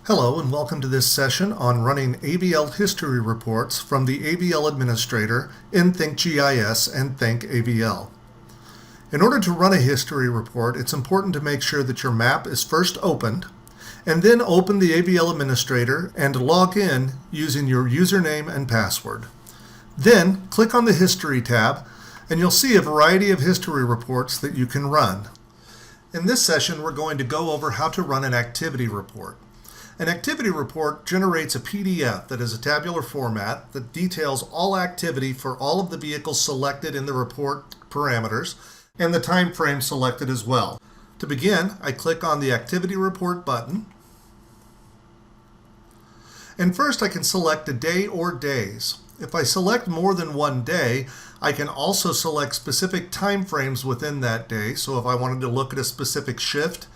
Hello and welcome to this session on running AVL history reports from the AVL administrator in ThinkGIS and ThinkAVL. In order to run a history report, it's important to make sure that your map is first opened, and then open the AVL administrator and log in using your username and password. Then click on the History tab and you'll see a variety of history reports that you can run. In this session, we're going to go over how to run an activity report. An activity report generates a PDF that is a tabular format that details all activity for all of the vehicles selected in the report parameters and the time frame selected as well. To begin, I click on the Activity Report button. And first I can select a day or days. If I select more than one day, I can also select specific time frames within that day. So if I wanted to look at a specific shift,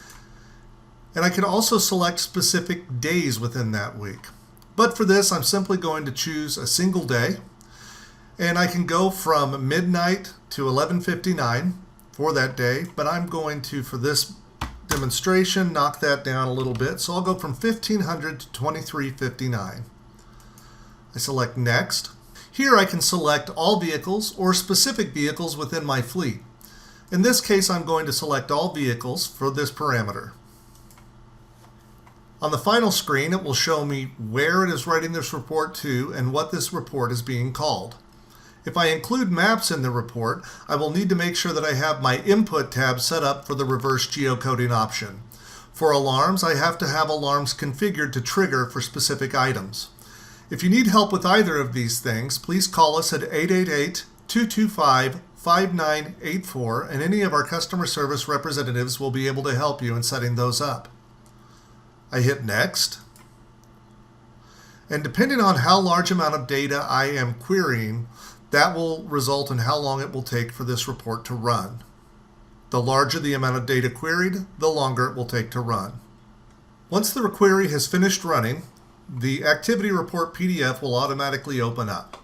and I can also select specific days within that week. But for this, I'm simply going to choose a single day, and I can go from midnight to 11:59 for that day, but I'm going to, for this demonstration, knock that down a little bit. So I'll go from 1500 to 23:59. I select Next. Here I can select all vehicles or specific vehicles within my fleet. In this case, I'm going to select all vehicles for this parameter. On the final screen, it will show me where it is writing this report to and what this report is being called. If I include maps in the report, I will need to make sure that I have my Input tab set up for the reverse geocoding option. For alarms, I have to have alarms configured to trigger for specific items. If you need help with either of these things, please call us at 888-225-5984, and any of our customer service representatives will be able to help you in setting those up. I hit Next, and depending on how large amount of data I am querying, that will result in how long it will take for this report to run. The larger the amount of data queried, the longer it will take to run. Once the query has finished running, the activity report PDF will automatically open up.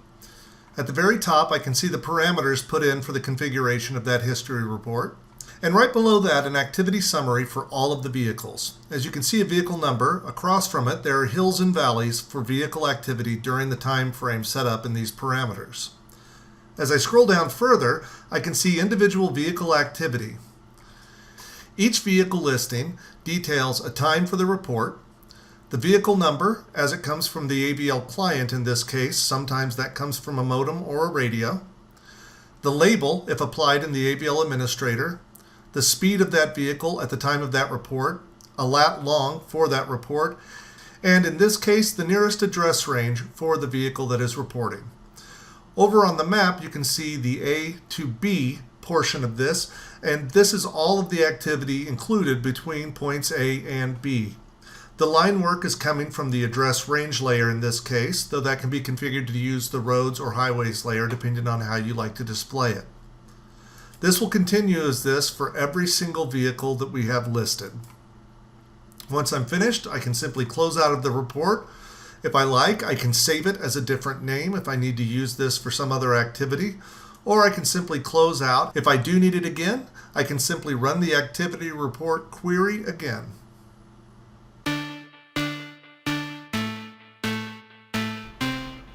At the very top, I can see the parameters put in for the configuration of that history report. And right below that, an activity summary for all of the vehicles. As you can see a vehicle number, across from it there are hills and valleys for vehicle activity during the time frame set up in these parameters. As I scroll down further, I can see individual vehicle activity. Each vehicle listing details a time for the report, the vehicle number as it comes from the AVL client in this case, sometimes that comes from a modem or a radio, the label if applied in the AVL administrator, the speed of that vehicle at the time of that report, a lat long for that report, and in this case, the nearest address range for the vehicle that is reporting. Over on the map, you can see the A to B portion of this, and this is all of the activity included between points A and B. The line work is coming from the address range layer in this case, though that can be configured to use the roads or highways layer depending on how you like to display it. This will continue as this for every single vehicle that we have listed. Once I'm finished, I can simply close out of the report. If I like, I can save it as a different name if I need to use this for some other activity, or I can simply close out. If I do need it again, I can simply run the activity report query again.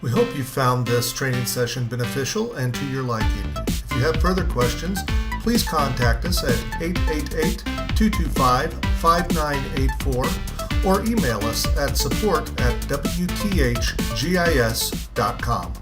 We hope you found this training session beneficial and to your liking. If you have further questions, please contact us at 888-225-5984 or email us at support@wthgis.com.